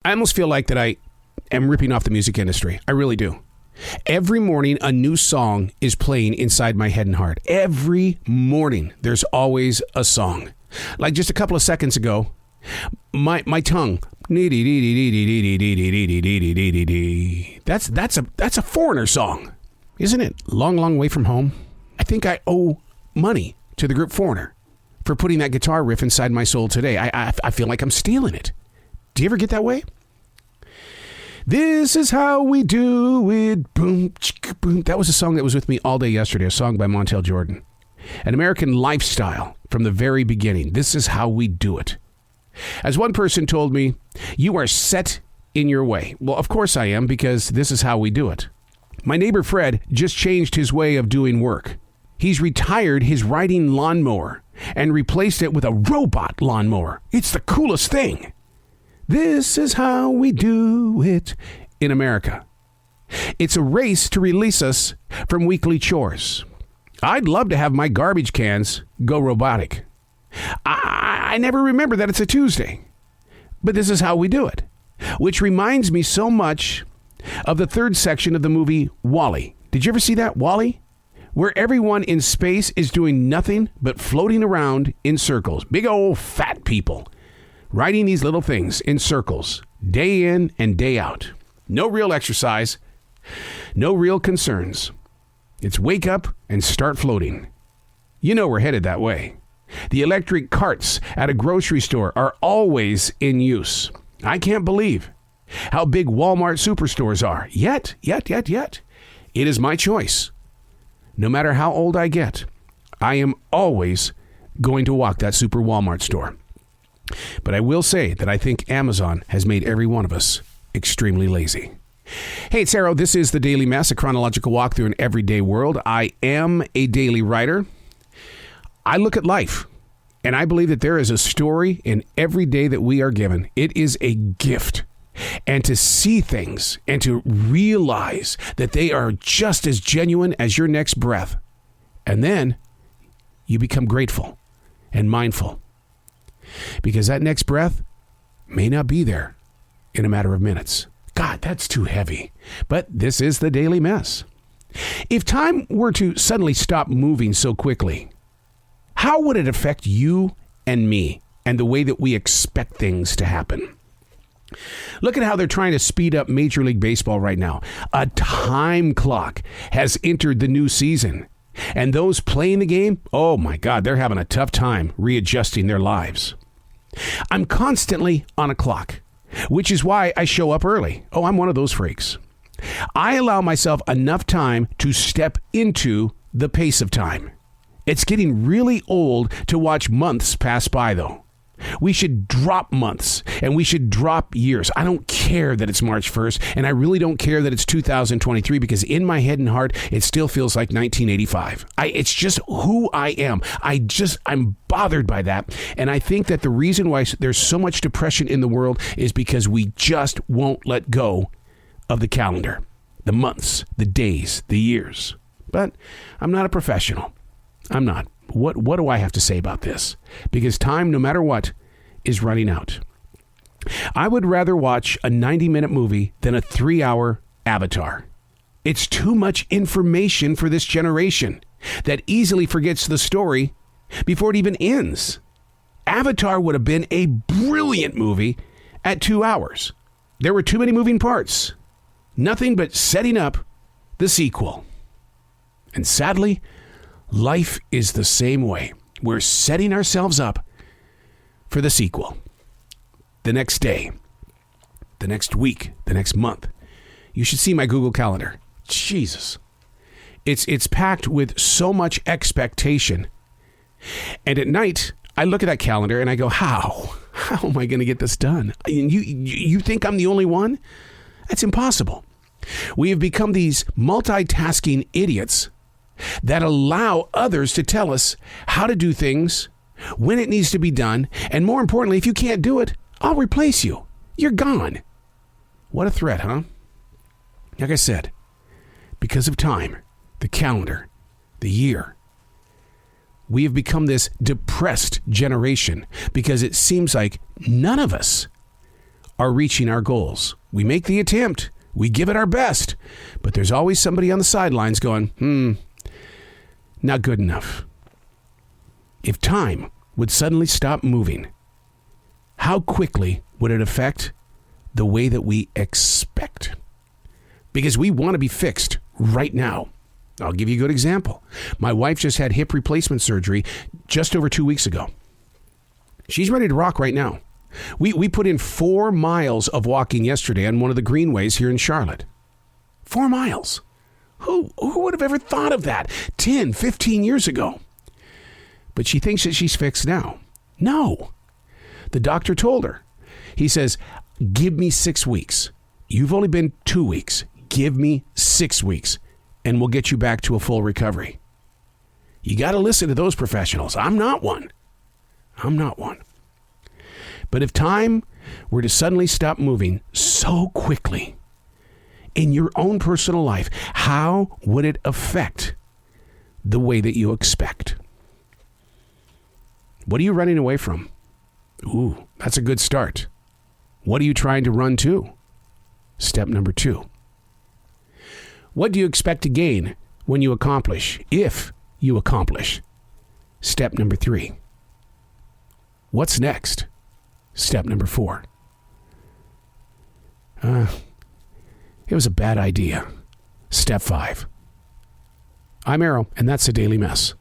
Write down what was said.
I almost feel like that I am ripping off the music industry. I really do. Every morning, a new song is playing inside my head and heart. Every morning, there's always a song. Like just a couple of seconds ago, my tongue. That's a Foreigner song, isn't it? Long, long way from home. I think I owe money to the group Foreigner for putting that guitar riff inside my soul today. I feel like I'm stealing it. Do you ever get that way? This is how we do it. Boom, chicka, boom. That was a song that was with me all day yesterday, a song by Montel Jordan. An American lifestyle from the very beginning. This is how we do it. As one person told me, you are set in your way. Well, of course I am, because this is how we do it. My neighbor Fred just changed his way of doing work. He's retired his riding lawnmower and replaced it with a robot lawnmower. It's the coolest thing. This is how we do it in America. It's a race to release us from weekly chores. I'd love to have my garbage cans go robotic. I never remember that it's a Tuesday. But this is how we do it. Which reminds me so much of the third section of the movie WALL-E. Did you ever see that, WALL-E? Where everyone in space is doing nothing but floating around in circles. Big old fat people. Riding these little things in circles, day in and day out. No real exercise, no real concerns. It's wake up and start floating. You know we're headed that way. The electric carts at a grocery store are always in use. I can't believe how big Walmart superstores are. Yet. It is my choice. No matter how old I get, I am always going to walk that super Walmart store. But I will say that I think Amazon has made every one of us extremely lazy. Hey, it's Arrow. This is The Daily Mess, a chronological walk through an everyday world. I am a daily writer. I look at life, and I believe that there is a story in every day that we are given. It is a gift. And to see things and to realize that they are just as genuine as your next breath. And then you become grateful and mindful. Because that next breath may not be there in a matter of minutes. God, that's too heavy. But this is The Daily Mess. If time were to suddenly stop moving so quickly, how would it affect you and me and the way that we expect things to happen? Look at how they're trying to speed up Major League Baseball right now. A time clock has entered the new season. And those playing the game, oh my God, they're having a tough time readjusting their lives. I'm constantly on a clock, which is why I show up early. Oh, I'm one of those freaks. I allow myself enough time to step into the pace of time. It's getting really old to watch months pass by, though. We should drop months and we should drop years. I don't care that it's March 1st, and I really don't care that it's 2023, because in my head and heart, it still feels like 1985. It's just who I am. I'm bothered by that. And I think that the reason why there's so much depression in the world is because we just won't let go of the calendar, the months, the days, the years. But I'm not a professional. I'm not. What do I have to say about this? Because time, no matter what, is running out. I would rather watch a 90-minute movie than a 3-hour Avatar. It's too much information for this generation that easily forgets the story before it even ends. Avatar would have been a brilliant movie at 2 hours. There were too many moving parts. Nothing but setting up the sequel. And sadly, life is the same way. We're setting ourselves up for the sequel. The next day, the next week, the next month. You should see my Google Calendar. Jesus. It's packed with so much expectation. And at night, I look at that calendar and I go, how? How am I going to get this done? You think I'm the only one? That's impossible. We have become these multitasking idiots that allow others to tell us how to do things, when it needs to be done, and more importantly, if you can't do it, I'll replace you. You're gone. What a threat, huh? Like I said, because of time, the calendar, the year, we have become this depressed generation because it seems like none of us are reaching our goals. We make the attempt. We give it our best. But there's always somebody on the sidelines going, not good enough. If time would suddenly stop moving, how quickly would it affect the way that we expect? Because we want to be fixed right now. I'll give you a good example. My wife just had hip replacement surgery just over 2 weeks ago. She's ready to rock right now. We put in 4 miles of walking yesterday on one of the greenways here in Charlotte. 4 miles. Who would have ever thought of that 10, 15 years ago? But she thinks that she's fixed now. No. The doctor told her. He says, give me 6 weeks. You've only been 2 weeks. Give me 6 weeks, and we'll get you back to a full recovery. You got to listen to those professionals. I'm not one. But if time were to suddenly stop moving so quickly in your own personal life, how would it affect the way that you expect? What are you running away from? Ooh, that's a good start. What are you trying to run to? Step number 2. What do you expect to gain when you accomplish, if you accomplish? Step number 3. What's next? Step number 4. It was a bad idea. Step 5. I'm Arrow, and that's the Daily Mess.